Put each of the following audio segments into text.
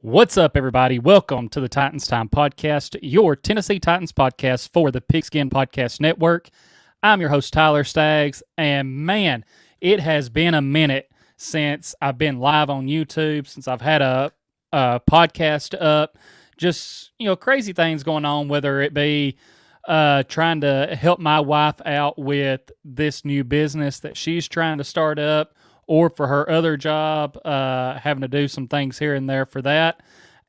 What's up, everybody? Welcome to the Titans Time Podcast, your Tennessee Titans podcast for the Pigskin Podcast Network. I'm your host, Tyler Staggs, and man, it has been a minute since I've been live on YouTube, since I've had a podcast up. Just, crazy things going on, whether it be trying to help my wife out with this new business that she's trying to start up, or for her other job, having to do some things here and there for that.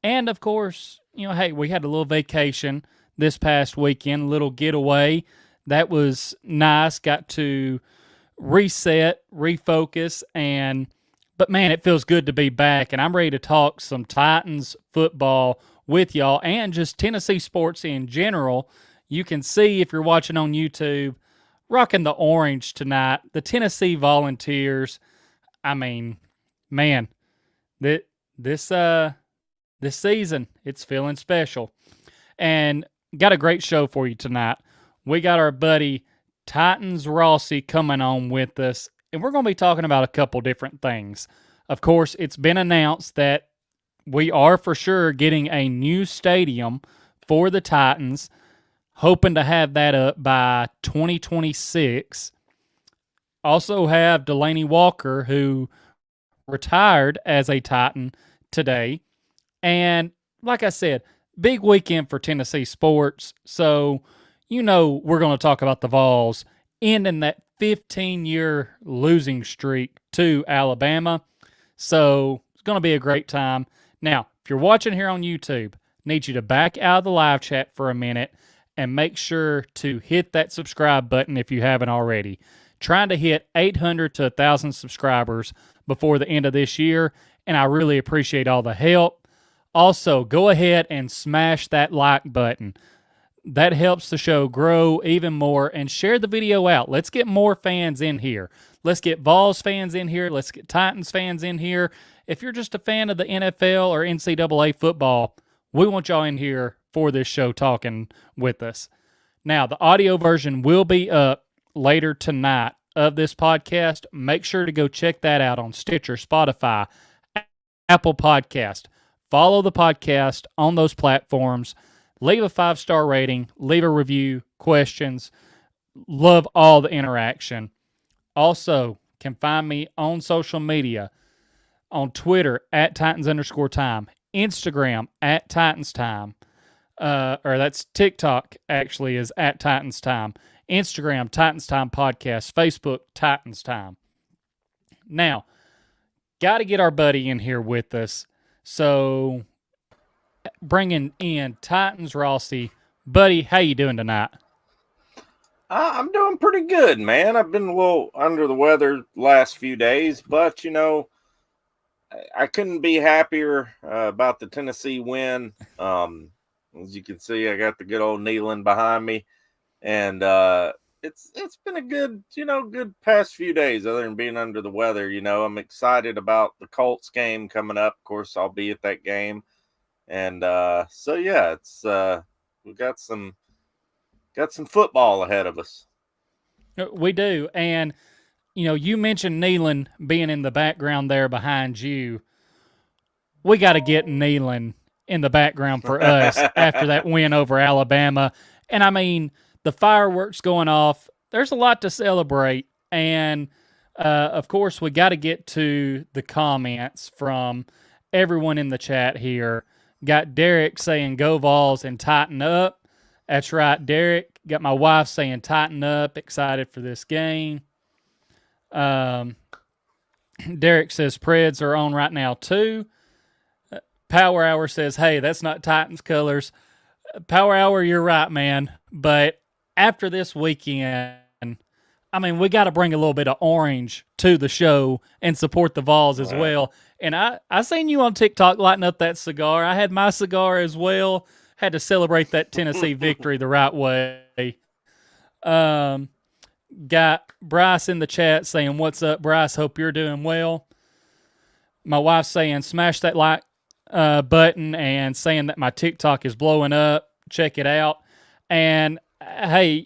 And of course, hey, we had a little vacation this past weekend, a little getaway. That was nice. Got to reset, refocus, but man, it feels good to be back. And I'm ready to talk some Titans football with y'all and just Tennessee sports in general. You can see if you're watching on YouTube, rocking the orange tonight, the Tennessee Volunteers. I mean, man, this season, it's feeling special. And got a great show for you tonight. We got our buddy Titans Rossi coming on with us, and we're going to be talking about a couple different things. Of course, it's been announced that we are for sure getting a new stadium for the Titans, hoping to have that up by 2026. Also have Delaney Walker, who retired as a Titan today. And like I said, big weekend for Tennessee sports. So, we're going to talk about the Vols ending that 15-year losing streak to Alabama. So it's going to be a great time. Now, if you're watching here on YouTube, I need you to back out of the live chat for a minute and make sure to hit that subscribe button if you haven't already. Trying to hit 800 to 1,000 subscribers before the end of this year, and I really appreciate all the help. Also, go ahead and smash that like button. That helps the show grow even more, and share the video out. Let's get more fans in here. Let's get Vols fans in here. Let's get Titans fans in here. If you're just a fan of the NFL or NCAA football, we want y'all in here for this show talking with us. Now, the audio version will be up later tonight of this podcast. Make sure to go check that out on Stitcher, Spotify, Apple Podcast. Follow the podcast on those platforms. Leave a 5-star rating. Leave a review, questions. Love all the interaction. Also, can find me on social media, on Twitter at Titans_time, Instagram at Titans Time, or that's TikTok actually is at Titans Time. Instagram, Titans Time Podcast. Facebook, Titans Time. Now, got to get our buddy in here with us. So, bringing in Titans Rossi. Buddy, how you doing tonight? I'm doing pretty good, man. I've been a little under the weather last few days, but, I couldn't be happier about the Tennessee win. As you can see, I got the good old Neyland behind me. And it's been a good past few days other than being under the weather. I'm excited about the Colts game coming up. Of course, I'll be at that game. And so yeah, it's we've got some football ahead of us. We do. And you mentioned Neyland being in the background there behind you. We got to get Neyland in the background for us after that win over Alabama. And I mean, the fireworks going off, there's a lot to celebrate. And, of course, we got to get to the comments from everyone in the chat here. Got Derek saying, go Vols and tighten up. That's right, Derek. Got my wife saying, tighten up. Excited for this game. Derek says, Preds are on right now, too. Power Hour says, hey, that's not Titans colors. Power Hour, you're right, man. But after this weekend, I mean, we got to bring a little bit of orange to the show and support the Vols as well. And I seen you on TikTok lighting up that cigar. I had my cigar as well. Had to celebrate that Tennessee victory the right way. Got Bryce in the chat saying, what's up, Bryce? Hope you're doing well. My wife's saying, smash that like button, and saying that my TikTok is blowing up. Check it out. And hey,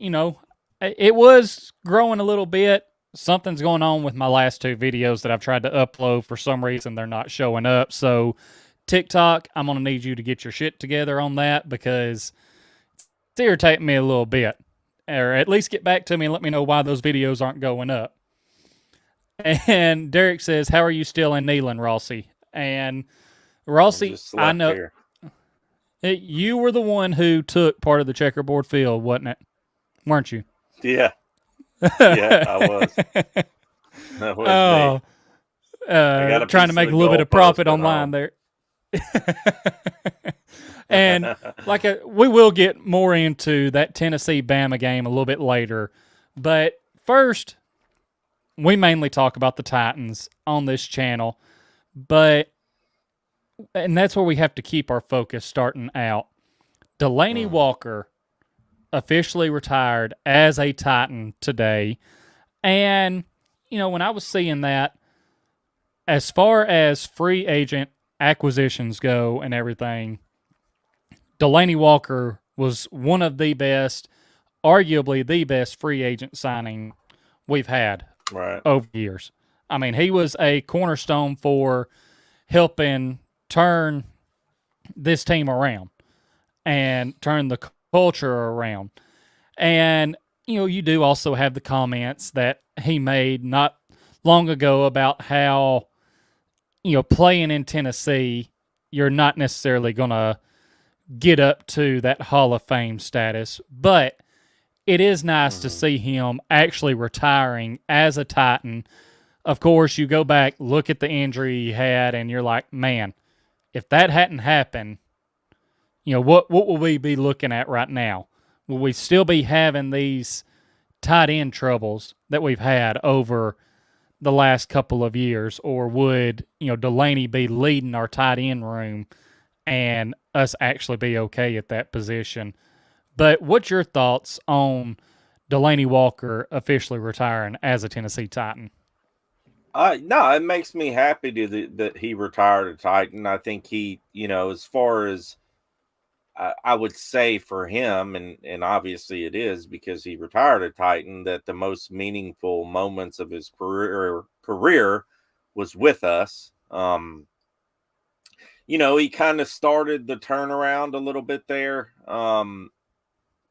it was growing a little bit. Something's going on with my last two videos that I've tried to upload. For some reason, they're not showing up. So TikTok, I'm going to need you to get your shit together on that because it's irritating me a little bit. Or at least get back to me and let me know why those videos aren't going up. And Derek says, how are you still in Neyland, Rossi? And Rossi, just I left know here. you were the one who took part of the checkerboard field, wasn't it? Weren't you? Yeah. Yeah, I was. That was me. Oh, I got a trying to piece of make the a little bit of goalpost profit at online home. there. And we will get more into that Tennessee Bama game a little bit later. But first, we mainly talk about the Titans on this channel. And that's where we have to keep our focus starting out. Delaney Walker officially retired as a Titan today. And, when I was seeing that, as far as free agent acquisitions go and everything, Delaney Walker was one of the best, arguably the best free agent signing we've had over the years. I mean, he was a cornerstone for helping turn this team around and turn the culture around. And, you do also have the comments that he made not long ago about how, playing in Tennessee, you're not necessarily going to get up to that Hall of Fame status. But it is nice to see him actually retiring as a Titan. Of course, you go back, look at the injury he had, and you're like, man, if that hadn't happened, what will we be looking at right now? Will we still be having these tight end troubles that we've had over the last couple of years, or would Delaney be leading our tight end room and us actually be okay at that position? But what's your thoughts on Delaney Walker officially retiring as a Tennessee Titan? No, it makes me happy that he retired a Titan. I think he, as far as I would say for him, and obviously it is because he retired a Titan, that the most meaningful moments of his career was with us. He kind of started the turnaround a little bit there.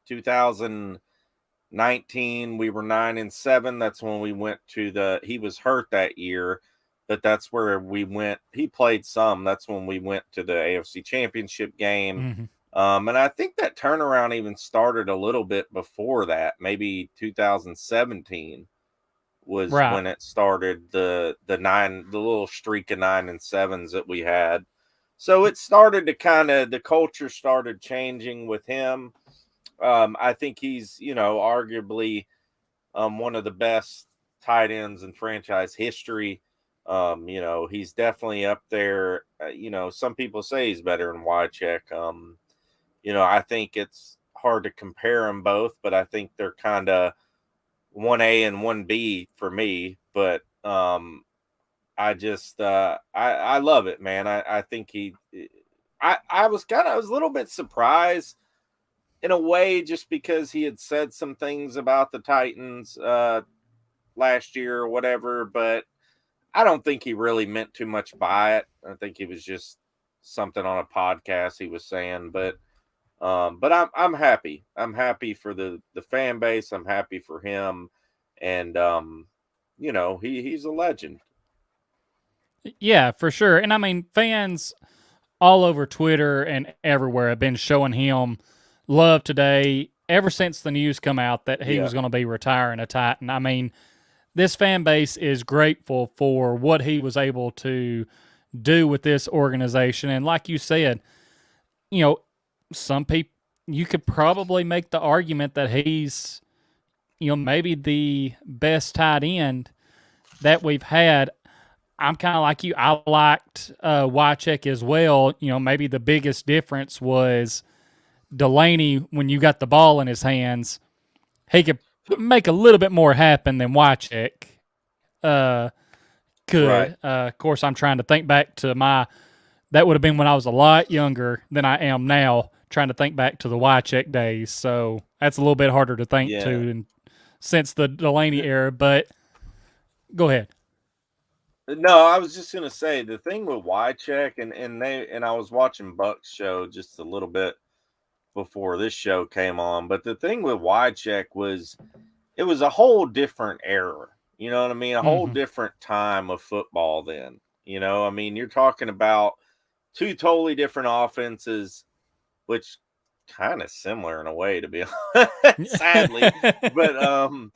2019, we were 9-7. That's when we went to he was hurt that year, but that's where we went. He played some. That's when we went to the AFC Championship game. Mm-hmm. And I think that turnaround even started a little bit before that. Maybe 2017 was when it started, the little streak of 9-7s that we had. So it started to the culture started changing with him. I think he's, arguably one of the best tight ends in franchise history. He's definitely up there. Some people say he's better than Wycheck. I think it's hard to compare them both, but I think they're kind of 1A and 1B for me. But I just I love it, man. I think I was a little bit surprised in a way, just because he had said some things about the Titans last year or whatever, but I don't think he really meant too much by it. I think it was just something on a podcast he was saying, but I'm happy. I'm happy for the fan base. I'm happy for him, and he's a legend. Yeah, for sure. And I mean, fans all over Twitter and everywhere have been showing him love today ever since the news come out that he was going to be retiring a Titan. I mean, this fan base is grateful for what he was able to do with this organization. And like you said, some people, you could probably make the argument that he's, maybe the best tight end that we've had. I'm kind of like you. I liked Wycheck as well. Maybe the biggest difference was Delaney, when you got the ball in his hands, he could make a little bit more happen than Wycheck could. Right. Of course, I'm trying to think back to that would have been when I was a lot younger than I am now, trying to think back to the Wycheck days. So that's a little bit harder to think to since the Delaney era. But go ahead. No, I was just gonna say the thing with Wycheck and I was watching Buck's show just a little bit before this show came on, but the thing with Wycheck was it was a whole different era. You know what I mean? A whole Mm-hmm. different time of football then. You know, I mean, you're talking about two totally different offenses, which kind of similar in a way, to be honest, sadly. But I'm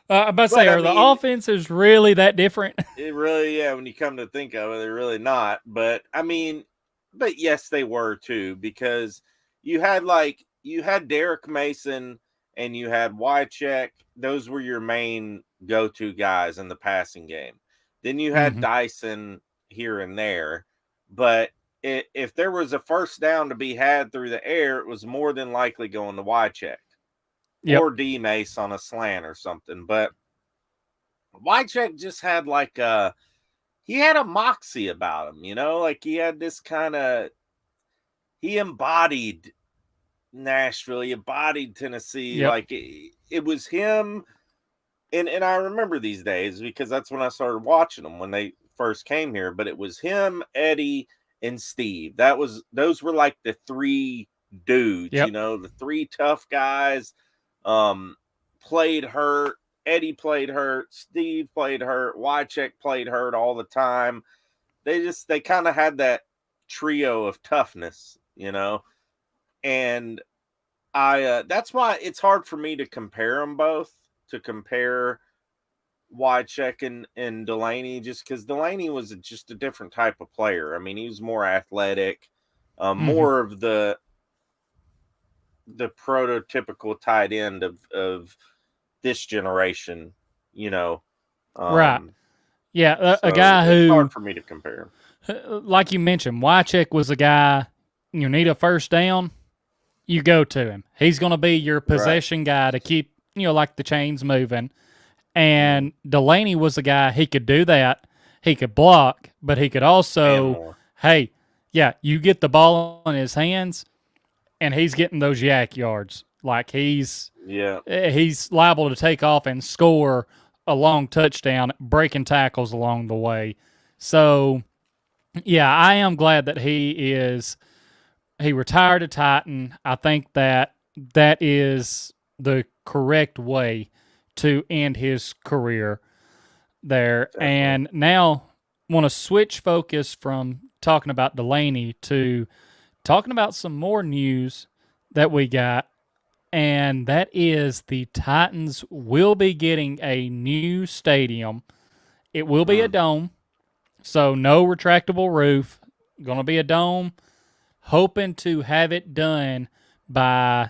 about to say, but I are the mean, offenses really that different? it really, yeah, when you come to think of it, they're really not. But I mean, but yes, they were too, because you had Derek Mason and you had Wycheck. Those were your main go-to guys in the passing game. Then you had Mm-hmm. Dyson here and there, but if there was a first down to be had through the air, it was more than likely going to Wycheck Yep. or D Mace on a slant or something. But Wycheck just had like he had a moxie about him, you know, like he had this kind of he embodied Nashville, he embodied Tennessee, Yep. like it was him. And I remember these days because that's when I started watching them when they first came here. But it was him, Eddie, and Steve. Those were like the three dudes, you Yep. know, the three tough guys. Um, played hurt. Eddie played hurt. Steve played hurt. Wycheck played hurt all the time. They kind of had that trio of toughness, you know. And I that's why it's hard for me to compare them both. To compare Wycheck and Delaney, just because Delaney was just a different type of player. I mean, he was more athletic, Mm-hmm. more of the prototypical tight end of this generation, you know. Right. Um, Yeah. A so guy it's who, hard for me to compare. like you mentioned, Wycheck was a guy, you need a first down, you go to him. He's going to be your Right. possession guy to keep, like the chains moving. Mm-hmm. And Delaney was a guy, he could do that. He could block, but he could And also, more. hey, yeah, you get the ball in his hands and he's getting those yak yards. Like Yeah. he's liable to take off and score a long touchdown, breaking tackles along the way. So, yeah, I am glad that he retired a Titan. I think that is the correct way to end his career there. Definitely. And now want to switch focus from talking about Delaney to talking about some more news that we got. And that is the Titans will be getting a new stadium. It will be a Mm. dome, so no retractable roof. Going to be a dome. Hoping to have it done by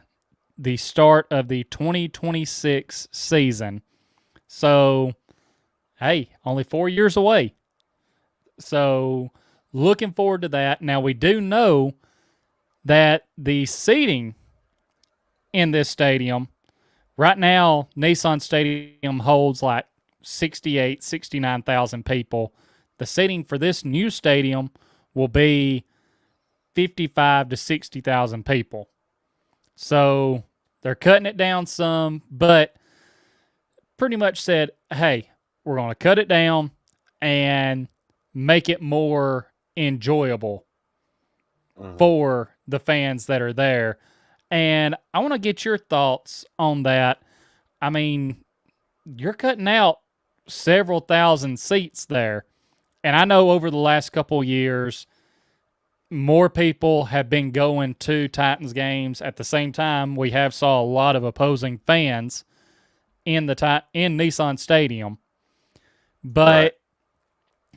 the start of the 2026 season. So, hey, only 4 years away. So, looking forward to that. Now, we do know that the seating in this stadium, right now, Nissan Stadium holds like 69,000 people. The seating for this new stadium will be 55 to 60,000 people. So they're cutting it down some, but pretty much said, hey, we're going to cut it down and make it more enjoyable Mm-hmm. for the fans that are there. And I want to get your thoughts on that. I mean, you're cutting out several thousand seats there. And I know over the last couple of years, more people have been going to Titans games. At the same time, we have saw a lot of opposing fans in Nissan Stadium. Right. But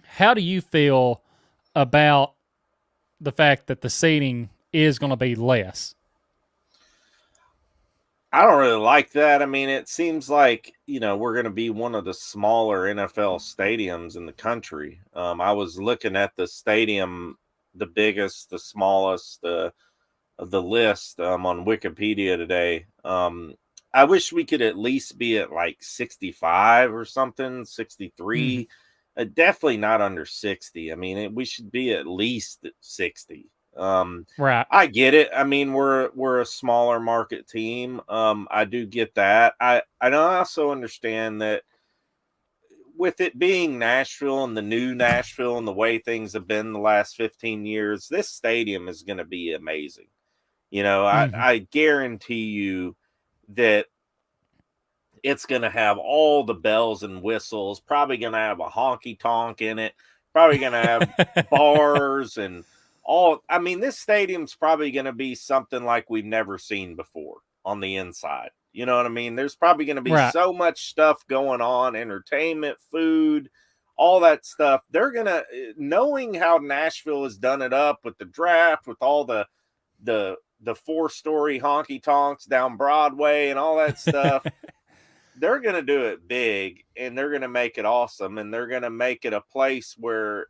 how do you feel about the fact that the seating is going to be less? I don't really like that. I mean, it seems like, you know, we're going to be one of the smaller NFL stadiums in the country. I was looking at the stadium, the biggest, the smallest of the list on Wikipedia today. I wish we could at least be at like 65 or something, Mm-hmm. 63. Definitely not under 60. I mean, we should be at least at 60. Right. I get it. I mean, we're a smaller market team. I do get that. I also understand that with it being Nashville and the new Nashville and the way things have been the last 15 years, this stadium is going to be amazing. I guarantee you that it's going to have all the bells and whistles, probably going to have a honky tonk in it, probably going to have bars and all. I mean, this stadium's probably going to be something like we've never seen before on the inside. You know what I mean? There's probably going to be so much stuff going on, entertainment, food, all that stuff. They're going to, knowing how Nashville has done it up with the draft, with all the 4-story honky tonks down Broadway and all that stuff. They're going to do it big, and they're going to make it awesome, and they're going to make it a place where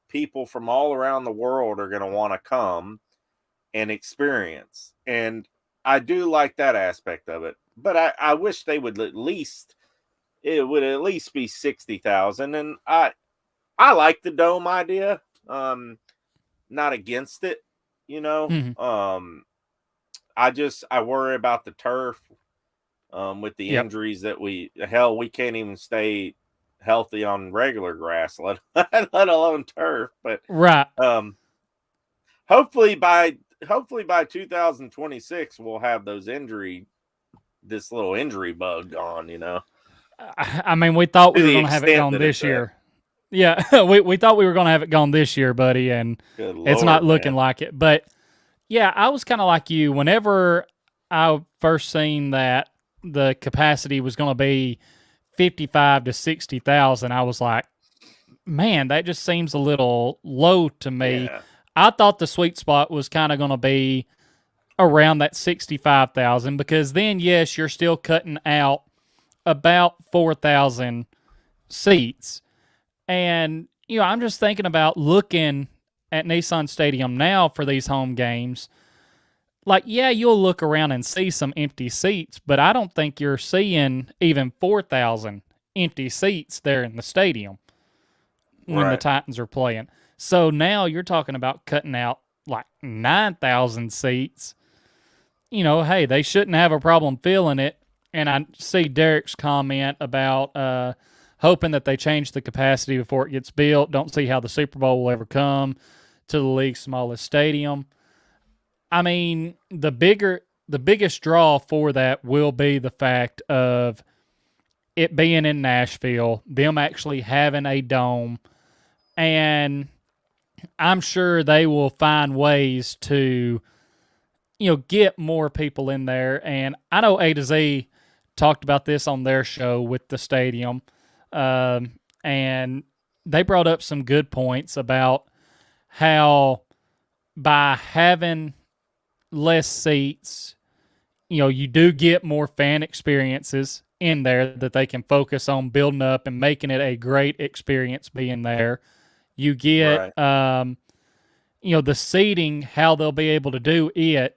people from all around the world are going to want to come and experience. And I do like that aspect of it, but I wish they would it would at least be 60,000. And I like the dome idea. Not against it, I worry about the turf. With the injuries that we can't even stay healthy on regular grass, let alone turf. But hopefully by 2026 we'll have this little injury bug gone. I mean, we thought we were going to have it gone this year. Yeah, we thought we were going to have it gone this year, buddy, and it's not looking like it. But yeah, I was kind of like you. Whenever I first seen that the capacity was going to be 55 to 60,000, I was like, man, that just seems a little low to me. Yeah. I thought the sweet spot was kind of going to be around that 65,000, because then, yes, you're still cutting out about 4,000 seats. And, I'm just thinking about looking at Nissan Stadium now for these home games. Like, yeah, you'll look around and see some empty seats, but I don't think you're seeing even 4,000 empty seats there in the stadium when the Titans are playing. So now you're talking about cutting out like 9,000 seats. Hey, they shouldn't have a problem filling it. And I see Derek's comment about hoping that they change the capacity before it gets built. Don't see how the Super Bowl will ever come to the league's smallest stadium. I mean, the biggest draw for that will be the fact of it being in Nashville, them actually having a dome, and I'm sure they will find ways to, get more people in there. And I know A to Z talked about this on their show with the stadium, and they brought up some good points about how by having less seats, you do get more fan experiences in there that they can focus on building up and making it a great experience being there. You get, the seating, how they'll be able to do it.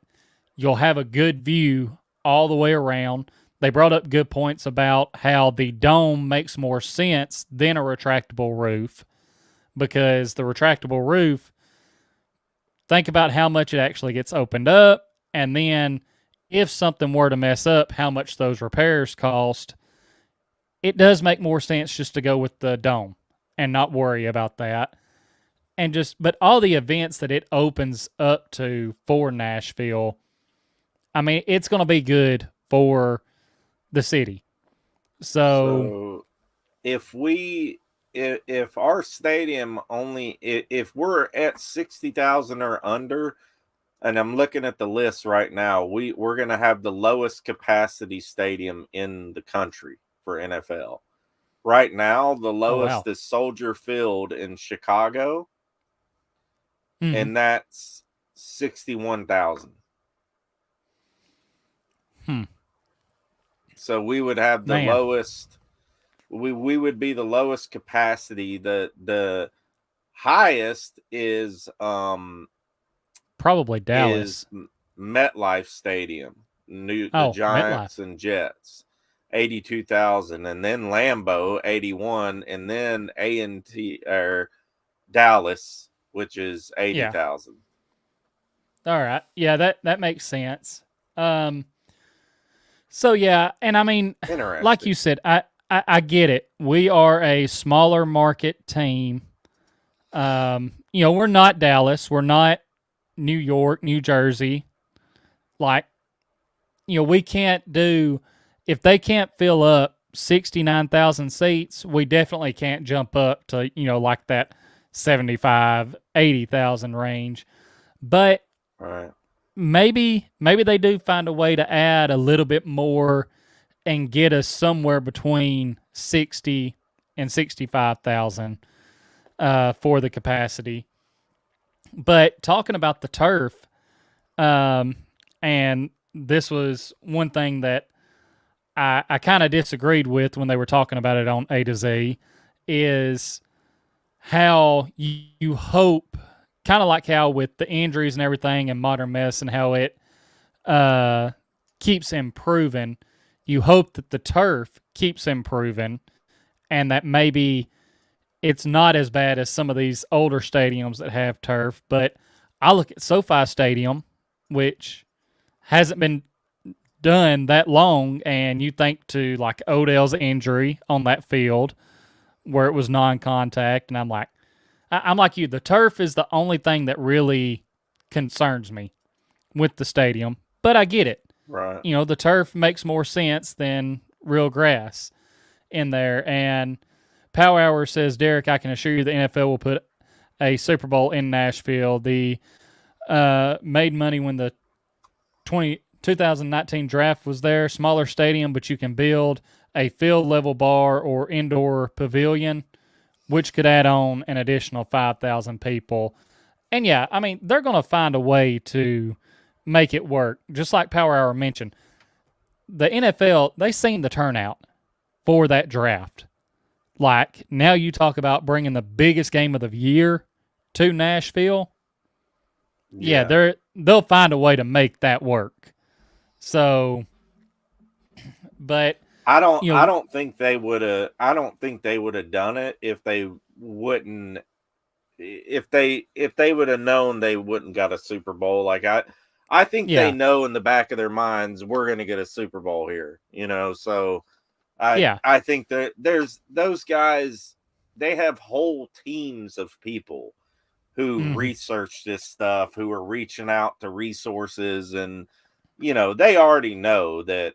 You'll have a good view all the way around. They brought up good points about how the dome makes more sense than a retractable roof, because the retractable roof, think about how much it actually gets opened up, and then if something were to mess up, how much those repairs cost. It does make more sense just to go with the dome and not worry about that. But all the events that it opens up to for Nashville, I mean, it's going to be good for the city. So if our stadium if we're at 60,000 or under, and I'm looking at the list right now, we're going to have the lowest capacity stadium in the country for NFL. Right now, the lowest is Soldier Field in Chicago, and that's 61,000. So we would have the lowest. We would be the lowest capacity. The highest is probably Dallas. Is MetLife Stadium, the Giants and Jets, 82,000, and then Lambeau 81, and then A&T or Dallas, which is 80,000. All right, yeah, that makes sense. So yeah, and I mean, like you said, I I get it. We are a smaller market team. We're not Dallas. We're not New York, New Jersey. Like, we can't do, if they can't fill up 69,000 seats, we definitely can't jump up to, like that 75, 80,000 range. But Right. maybe they do find a way to add a little bit more and get us somewhere between 60 and 65,000 for the capacity. But talking about the turf, and this was one thing that I kind of disagreed with when they were talking about it on A to Z, is how you hope, kind of like how with the injuries and everything and modern medicine, how it keeps improving. You hope that the turf keeps improving and that maybe it's not as bad as some of these older stadiums that have turf. But I look at SoFi Stadium, which hasn't been done that long, and you think to like Odell's injury on that field where it was non-contact, and I'm like you. The turf is the only thing that really concerns me with the stadium, but I get it. Right. The turf makes more sense than real grass in there. And Power Hour says, Derek, I can assure you the NFL will put a Super Bowl in Nashville. The made money when the 2019 draft was there. Smaller stadium, but you can build a field level bar or indoor pavilion, which could add on an additional 5,000 people. And yeah, I mean, they're going to find a way to make it work. Just like Power Hour mentioned, the NFL, they seen the turnout for that draft. Like, now you talk about bringing the biggest game of the year to Nashville. Yeah, they'll find a way to make that work. So, but I don't think they would have done it if they wouldn't if they would have known they wouldn't got a Super Bowl. Like I think they know in the back of their minds we're going to get a Super Bowl here, so I think that there's those guys, they have whole teams of people who research this stuff, who are reaching out to resources, and they already know that,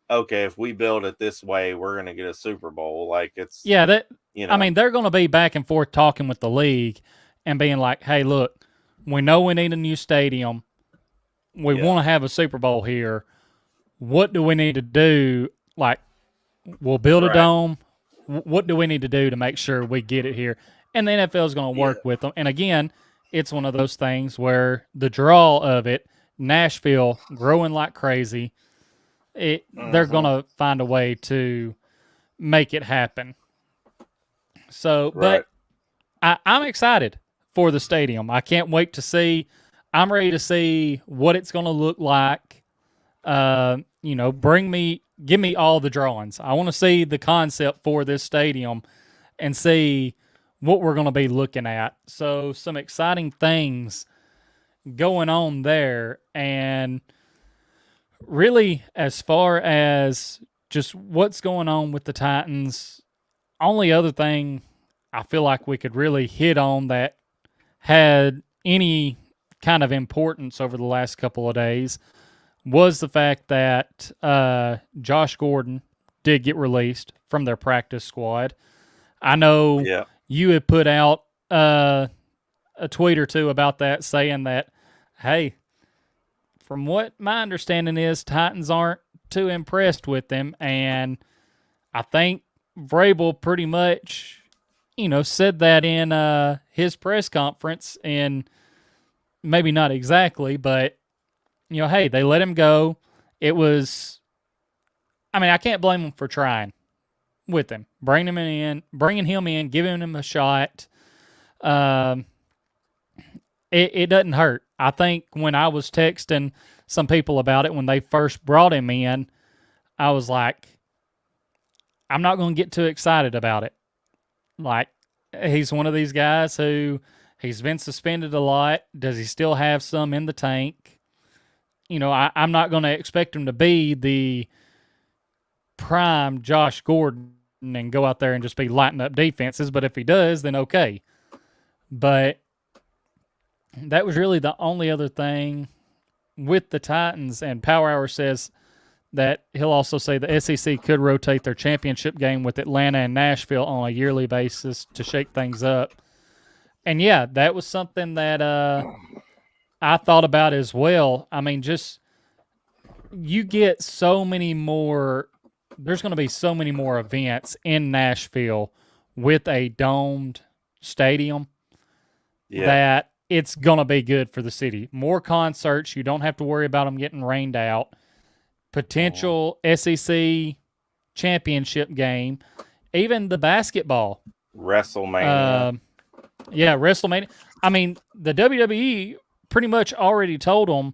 okay, if we build it this way, we're going to get a Super Bowl. Like, it's I mean, they're going to be back and forth talking with the league and being like, hey, look, we know we need a new stadium. We want to have a Super Bowl here. What do we need to do? Like, we'll build a dome. What do we need to do to make sure we get it here? And the NFL is going to work with them. And again, it's one of those things where the draw of it, Nashville growing like crazy, they're going to find a way to make it happen. So, but I'm excited for the stadium. I can't wait to see. I'm ready to see what it's going to look like. Give me all the drawings. I want to see the concept for this stadium and see what we're going to be looking at. So, some exciting things going on there. And really, as far as just what's going on with the Titans, only other thing I feel like we could really hit on that had any kind of importance over the last couple of days was the fact that Josh Gordon did get released from their practice squad. I know you had put out a tweet or two about that, saying that, hey, from what my understanding is, Titans aren't too impressed with him. And I think Vrabel pretty much, said that in his press conference, and maybe not exactly, but, hey, they let him go. It was, I mean, I can't blame him for trying with him, bringing him in, giving him a shot. It doesn't hurt. I think when I was texting some people about it when they first brought him in, I was like, I'm not going to get too excited about it. Like, he's one of these guys who he's been suspended a lot. Does he still have some in the tank? I'm not going to expect him to be the prime Josh Gordon and go out there and just be lighting up defenses. But if he does, then okay. But that was really the only other thing with the Titans. And Power Hour says that he'll also say the SEC could rotate their championship game with Atlanta and Nashville on a yearly basis to shake things up. And yeah, that was something that I thought about as well. I mean, just you get so many more. There's going to be so many more events in Nashville with a domed stadium that it's going to be good for the city. More concerts. You don't have to worry about them getting rained out. Potential SEC championship game. Even the basketball. WrestleMania. WrestleMania. I mean, the WWE pretty much already told them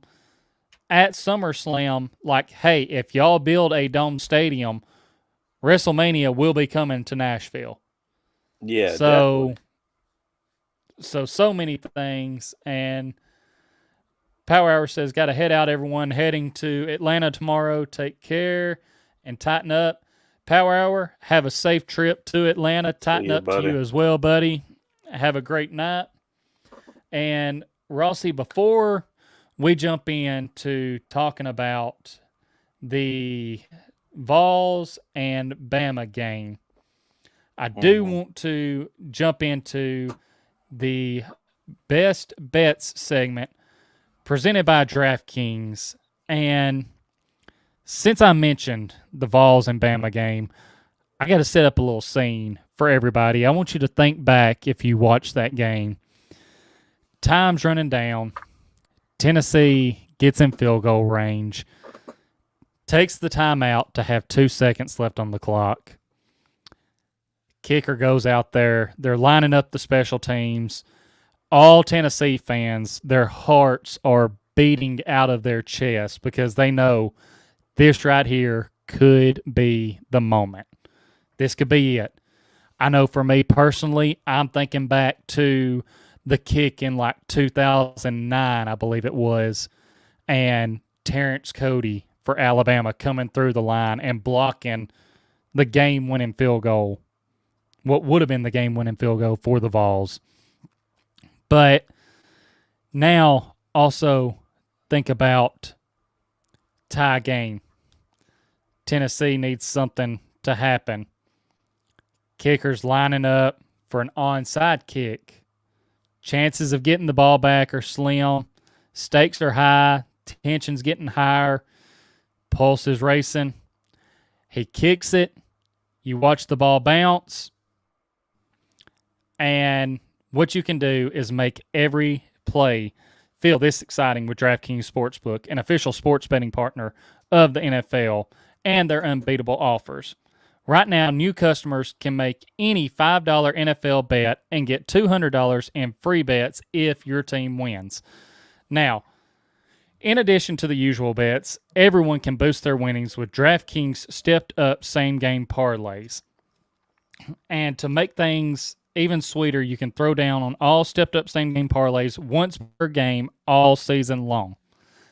at SummerSlam, like, hey, if y'all build a dome stadium, WrestleMania will be coming to Nashville. Yeah, so many things. And Power Hour says, got to head out, everyone. Heading to Atlanta tomorrow. Take care and tighten up. Power Hour, have a safe trip to Atlanta. Tighten up to you as well, buddy. Have a great night. And Rossi, before we jump into talking about the Vols and Bama game, I do want to jump into the best bets segment presented by DraftKings. And since I mentioned the Vols and Bama game, I got to set up a little scene for everybody. I want you to think back if you watched that game. Time's running down. Tennessee gets in field goal range. Takes the timeout to have 2 seconds left on the clock. Kicker goes out there. They're lining up the special teams. All Tennessee fans, their hearts are beating out of their chest because they know this right here could be the moment. This could be it. I know for me personally, I'm thinking back to the kick in like 2009, I believe it was, and Terrence Cody for Alabama coming through the line and blocking the game-winning field goal. What would have been the game-winning field goal for the Vols. But now also think about tie game. Tennessee needs something to happen. Kicker's lining up for an onside kick. Chances of getting the ball back are slim. Stakes are high. Tension's getting higher. Pulse is racing. He kicks it. You watch the ball bounce. And what you can do is make every play feel this exciting with DraftKings Sportsbook, an official sports betting partner of the NFL, and their unbeatable offers. Right now, new customers can make any $5 NFL bet and get $200 in free bets if your team wins. Now, in addition to the usual bets, everyone can boost their winnings with DraftKings stepped-up same-game parlays. And to make things even sweeter, you can throw down on all stepped-up same-game parlays once per game all season long.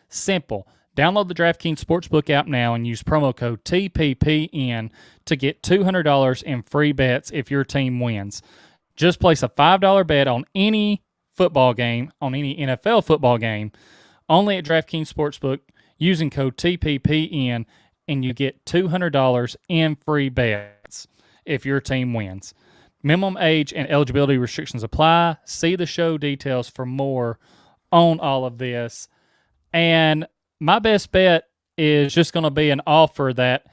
Simple. Download the DraftKings Sportsbook app now and use promo code TPPN to get $200 in free bets if your team wins. Just place a $5 bet on any football game, on any NFL football game, only at DraftKings Sportsbook using code TPPN, and you get $200 in free bets if your team wins. Minimum age and eligibility restrictions apply. See the show details for more on all of this. And my best bet is just going to be an offer that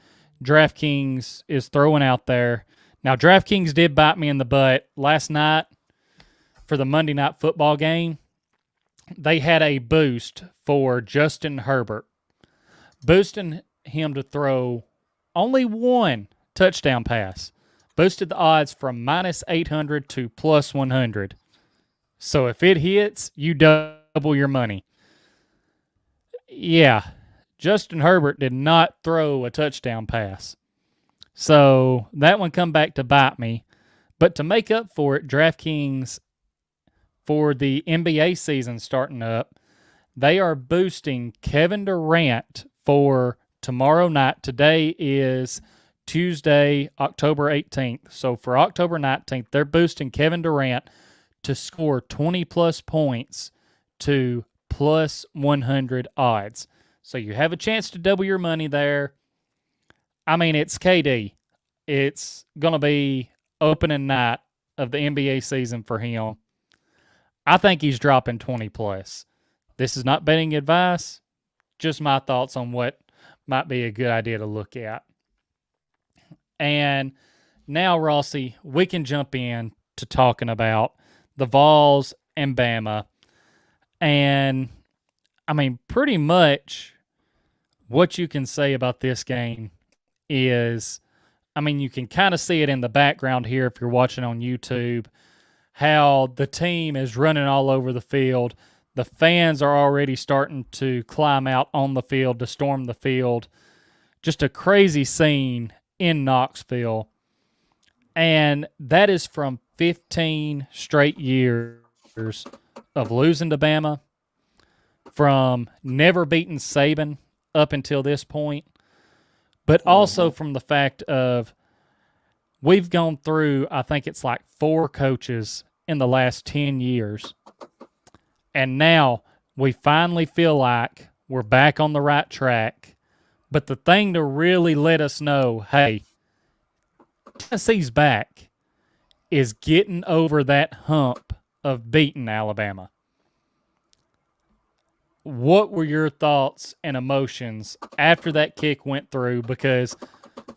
DraftKings is throwing out there. Now, DraftKings did bite me in the butt last night for the Monday Night Football game. They had a boost for Justin Herbert, boosting him to throw only one touchdown pass. Boosted the odds from minus 800 to plus 100. So if it hits, you double your money. Yeah, Justin Herbert did not throw a touchdown pass. So that one come back to bite me. But to make up for it, DraftKings, for the NBA season starting up, they are boosting Kevin Durant for tomorrow night. Today is Tuesday, October 18th. So for October 19th, they're boosting Kevin Durant to score 20-plus points to plus 100 odds. So you have a chance to double your money there. I mean, it's KD. It's going to be opening night of the NBA season for him. I think he's dropping 20-plus. This is not betting advice, just my thoughts on what might be a good idea to look at. And now, Rossi, we can jump in to talking about the Vols and Bama. And, I mean, pretty much what you can say about this game is, I mean, you can kind of see it in the background here if you're watching on YouTube, how the team is running all over the field. The fans are already starting to climb out on the field to storm the field. Just a crazy scene in Knoxville. And that is from 15 straight years of losing to Bama, from never beating Saban up until this point, but also from the fact of we've gone through, I think it's like 4 coaches in the last 10 years. And now we finally feel like we're back on the right track. But the thing to really let us know, hey, Tennessee's back, is getting over that hump of beating Alabama. What were your thoughts and emotions after that kick went through? Because,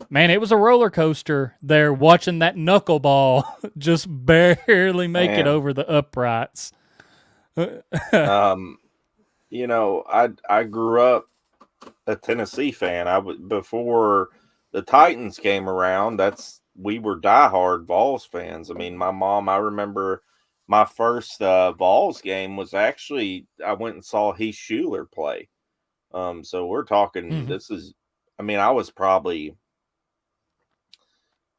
man, it was a roller coaster there watching that knuckleball just barely make it over the uprights. You know, I grew up a Tennessee fan. Before the Titans came around, we were diehard Vols fans. I mean, my mom, I remember my first Vols game was actually, I went and saw Heath Schuler play. So we're talking, I was probably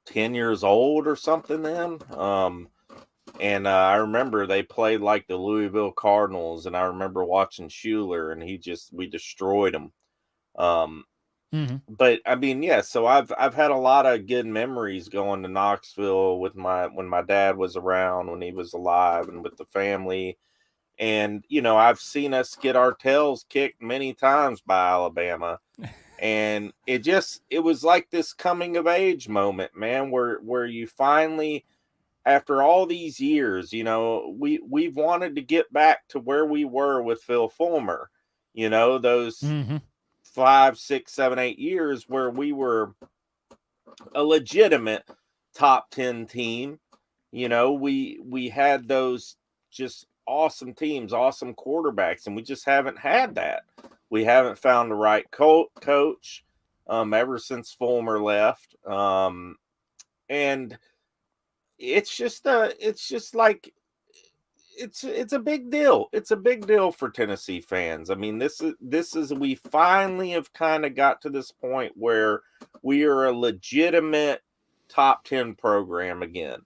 10 years old or something then. And I remember they played like the Louisville Cardinals, and I remember watching Schuler, and we destroyed him. But I mean, yeah, so I've had a lot of good memories going to Knoxville when my dad was around, when he was alive, and with the family. And, you know, I've seen us get our tails kicked many times by Alabama. And it was like this coming of age moment, man, where you finally, after all these years, you know, we've wanted to get back to where we were with Phil Fulmer, you know, those 5, 6, 7, 8 years where we were a legitimate top 10 team. You know, we had those just awesome teams, awesome quarterbacks, and we just haven't had that. We haven't found the right coach ever since Fulmer left. And it's a big deal. It's a big deal for Tennessee fans. I mean, we finally have kind of got to this point where we are a legitimate top 10 program again.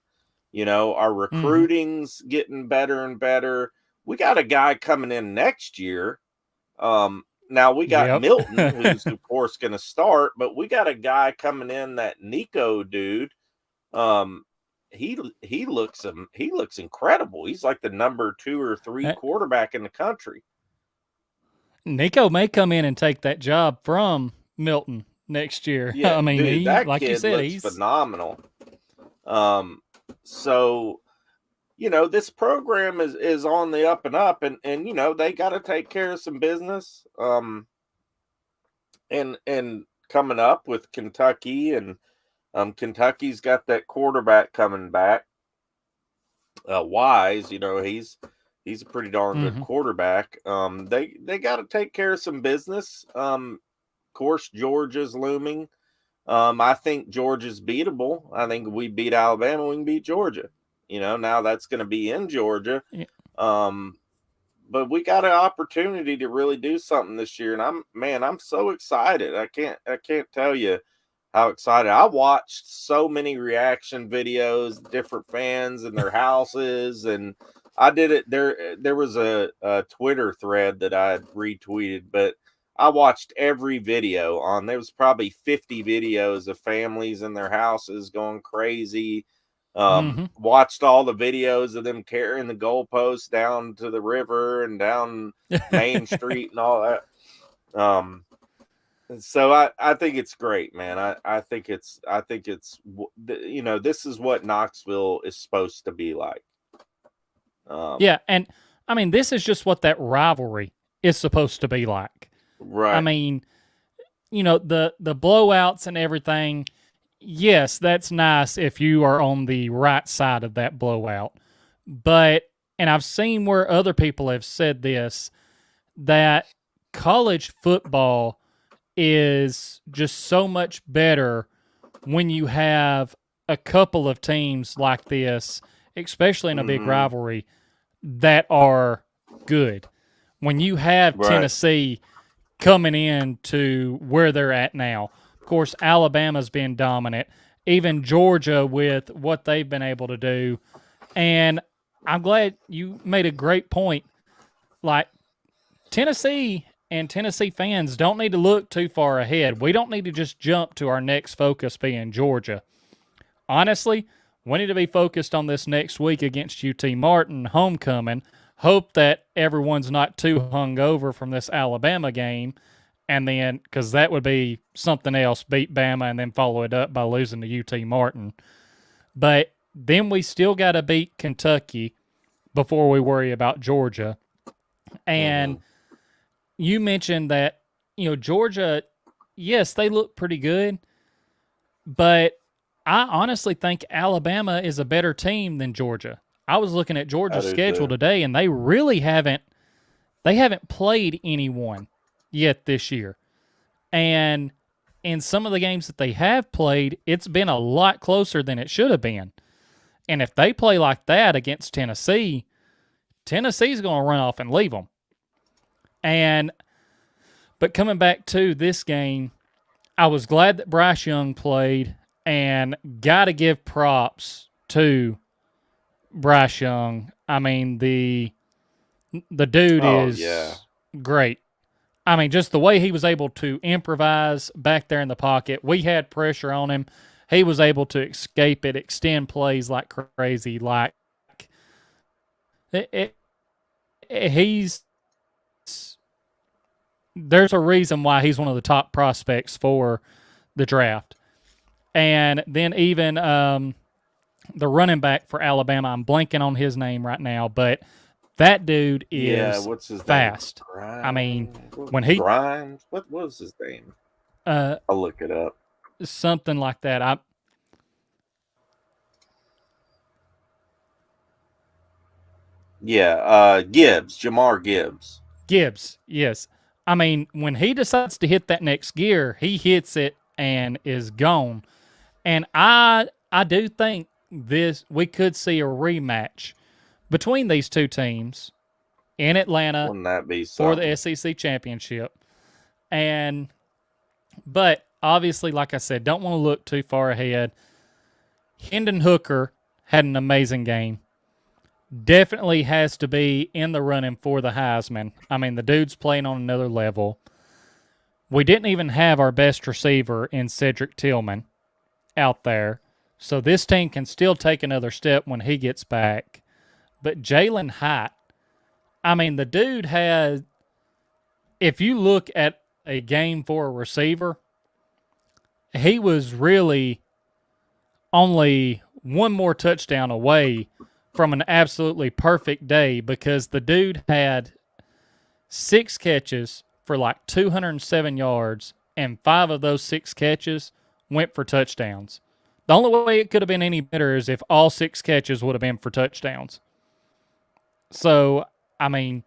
You know, our recruiting's getting better and better. We got a guy coming in next year. Now we got Milton, who's of course going to start, but we got a guy coming in, that Nico dude. He looks incredible. He's like the number 2 or 3 quarterback in the country. Nico may come in and take that job from Milton next year. Yeah, I mean, dude, that like kid you said, looks phenomenal. So, you know, this program is on the up and up, and you know, they got to take care of some business. And coming up with Kentucky, and Kentucky's got that quarterback coming back. Wise, you know, he's a pretty darn good quarterback. They got to take care of some business. Of course, Georgia's looming. I think Georgia's beatable. I think if we beat Alabama, we can beat Georgia. You know, now that's going to be in Georgia. Yeah. But we got an opportunity to really do something this year, and I'm so excited. I can't tell you how excited. I watched so many reaction videos, different fans in their houses, and I did it. There was a Twitter thread that I had retweeted, but I watched every video on. There was probably 50 videos of families in their houses going crazy. Watched all the videos of them carrying the goalposts down to the river and down Main Street and all that. So I think it's great, man. I think it's this is what Knoxville is supposed to be like. Yeah, and I mean, this is just what that rivalry is supposed to be like. Right. I mean, the blowouts and everything. Yes, that's nice if you are on the right side of that blowout. But, and I've seen where other people have said this, that college football is just so much better when you have a couple of teams like this, especially in a big rivalry, that are good. When you have Tennessee coming in to where they're at now, of course, Alabama's been dominant, even Georgia with what they've been able to do. And I'm glad you made a great point. Like, Tennessee and Tennessee fans don't need to look too far ahead. We don't need to just jump to our next focus being Georgia. Honestly, we need to be focused on this next week against UT Martin, homecoming. Hope that everyone's not too hungover from this Alabama game. And then, because that would be something else, beat Bama and then follow it up by losing to UT Martin. But then we still got to beat Kentucky before we worry about Georgia. And you mentioned that, Georgia, yes, they look pretty good. But I honestly think Alabama is a better team than Georgia. I was looking at Georgia's schedule today, and they really haven't played anyone yet this year. And in some of the games that they have played, it's been a lot closer than it should have been. And if they play like that against Tennessee, Tennessee's going to run off and leave them. But coming back to this game, I was glad that Bryce Young played, and got to give props to Bryce Young. I mean, the dude is great. I mean, just the way he was able to improvise back there in the pocket. We had pressure on him. He was able to escape it, extend plays like crazy. Like, there's a reason why he's one of the top prospects for the draft. And then even the running back for Alabama, I'm blanking on his name right now, but that dude is what's his fast. name? I mean, when he Grimes, what was his name? I'll look it up. Something like that. Gibbs, Jamar Gibbs. Gibbs, yes. I mean, when he decides to hit that next gear, he hits it and is gone. And I do think we could see a rematch between these two teams in Atlanta Wouldn't that be for the SEC championship. But obviously, like I said, don't want to look too far ahead. Hendon Hooker had an amazing game. Definitely has to be in the running for the Heisman. I mean, the dude's playing on another level. We didn't even have our best receiver in Cedric Tillman out there. So this team can still take another step when he gets back. But Jalen Hyatt, I mean, the dude has, if you look at a game for a receiver, he was really only one more touchdown away from an absolutely perfect day, because the dude had 6 catches for like 207 yards, and 5 of those 6 catches went for touchdowns. The only way it could have been any better is if all 6 catches would have been for touchdowns. So, I mean,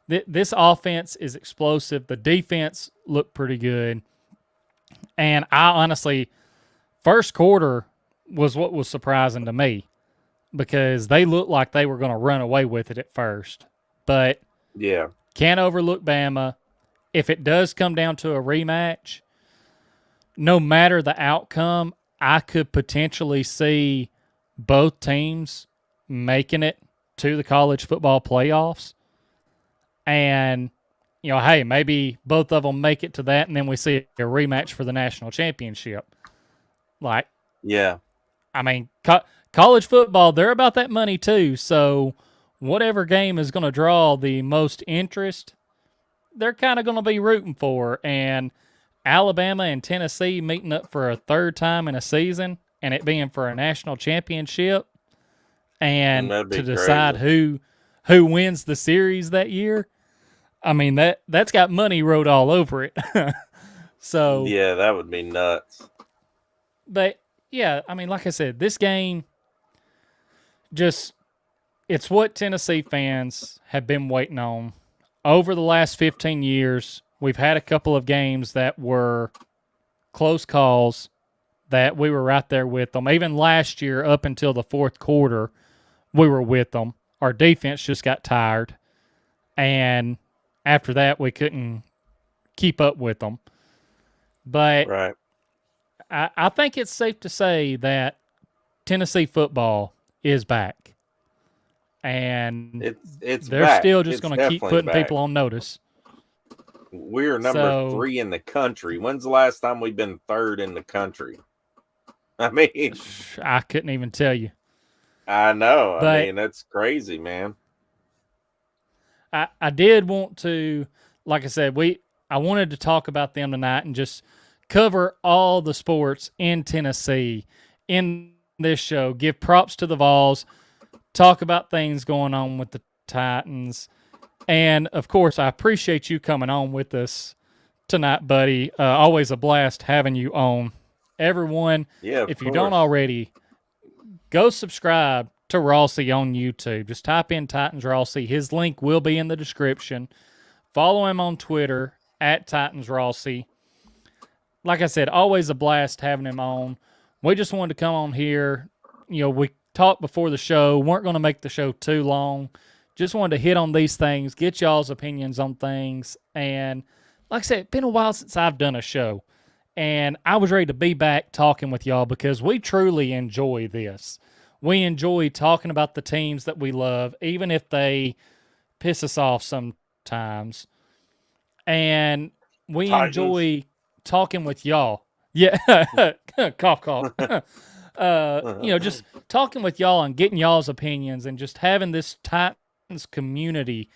this offense is explosive. The defense looked pretty good. And I honestly, first quarter was what was surprising to me, because they looked like they were going to run away with it at first. But can't overlook Bama. If it does come down to a rematch, no matter the outcome, I could potentially see both teams making it to the college football playoffs. And hey, maybe both of them make it to that, and then we see a rematch for the national championship. Like, yeah, I mean, college football, they're about that money too. So whatever game is going to draw the most interest, they're kind of going to be rooting for. And Alabama and Tennessee meeting up for a third time in a season, and it being for a national championship, and to decide who wins the series that year. I mean, that's got money wrote all over it. So yeah, that would be nuts. But yeah, I mean, like I said, this game it's what Tennessee fans have been waiting on. Over the last 15 years, we've had a couple of games that were close calls that we were right there with them. Even last year, up until the fourth quarter, we were with them. Our defense just got tired. And after that, we couldn't keep up with them. But right. I think it's safe to say that Tennessee football is back. And they're still just going to keep putting people on notice. We're number 3 in the country. When's the last time we've been 3rd in the country? I mean, I couldn't even tell you. I know. I mean, that's crazy, man. I did want to, like I said, I wanted to talk about them tonight and just cover all the sports in Tennessee in this show. Give props to the Vols. Talk about things going on with the Titans. And, of course, I appreciate you coming on with us tonight, buddy. Always a blast having you on. Everyone, if you don't already, go subscribe to Rossi on YouTube. Just type in Titans Rossi. His link will be in the description. Follow him on Twitter, @Titans Rossi. Like I said, always a blast having him on. We just wanted to come on here. We talked before the show. Weren't going to make the show too long. Just wanted to hit on these things, get y'all's opinions on things. And like I said, it's been a while since I've done a show. And I was ready to be back talking with y'all because we truly enjoy this. We enjoy talking about the teams that we love, even if they piss us off sometimes. And we enjoy talking with y'all. Yeah, cough, cough. Just talking with y'all and getting y'all's opinions and just having this Titans community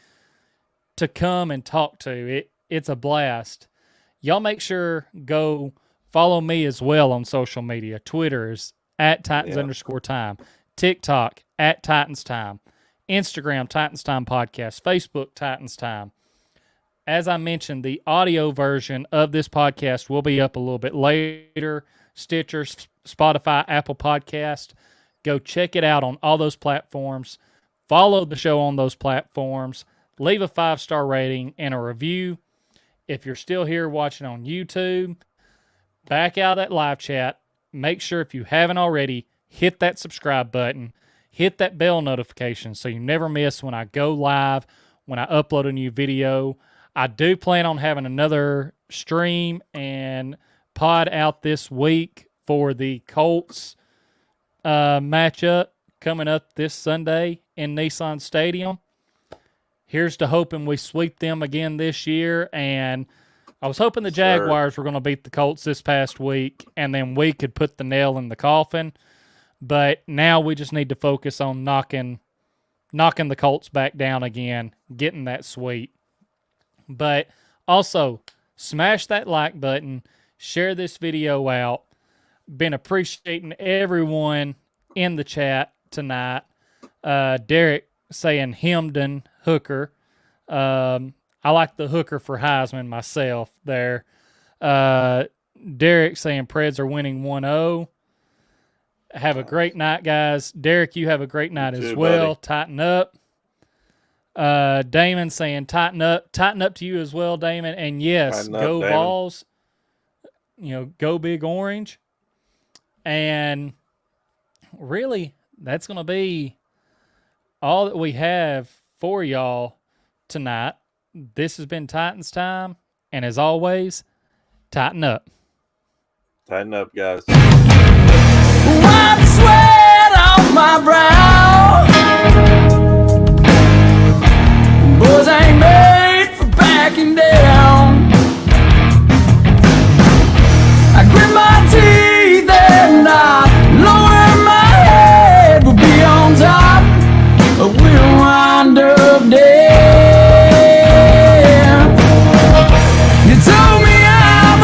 to come and talk to. It's a blast. Y'all make sure go follow me as well on social media. Twitter is @Titans_time. TikTok @TitansTime. Instagram Titans Time Podcast. Facebook Titans Time. As I mentioned, the audio version of this podcast will be up a little bit later. Stitcher, Spotify, Apple Podcast. Go check it out on all those platforms. Follow the show on those platforms. Leave a 5-star rating and a review. If you're still here watching on YouTube, back out of that live chat. Make sure if you haven't already, hit that subscribe button. Hit that bell notification so you never miss when I go live, when I upload a new video. I do plan on having another stream and pod out this week for the Colts matchup coming up this Sunday in Nissan Stadium. Here's to hoping we sweep them again this year. And I was hoping the Jaguars were going to beat the Colts this past week, and then we could put the nail in the coffin. But now we just need to focus on knocking the Colts back down again, getting that sweep. But also, smash that like button, share this video out. Been appreciating everyone in the chat tonight. Derek saying Hemden Hooker. I like the hooker for Heisman myself there. Derek saying Preds are winning 1-0. Have a great night, guys. Derek, you have a great night as well. Buddy. Tighten up. Damon saying tighten up. Tighten up to you as well, Damon. And yes, go Vols. Go Big Orange. And really, that's going to be all that we have for y'all tonight. This has been Titans Time. And as always, tighten up. Tighten up, guys. Wipe sweat off my brow. Boys ain't bad.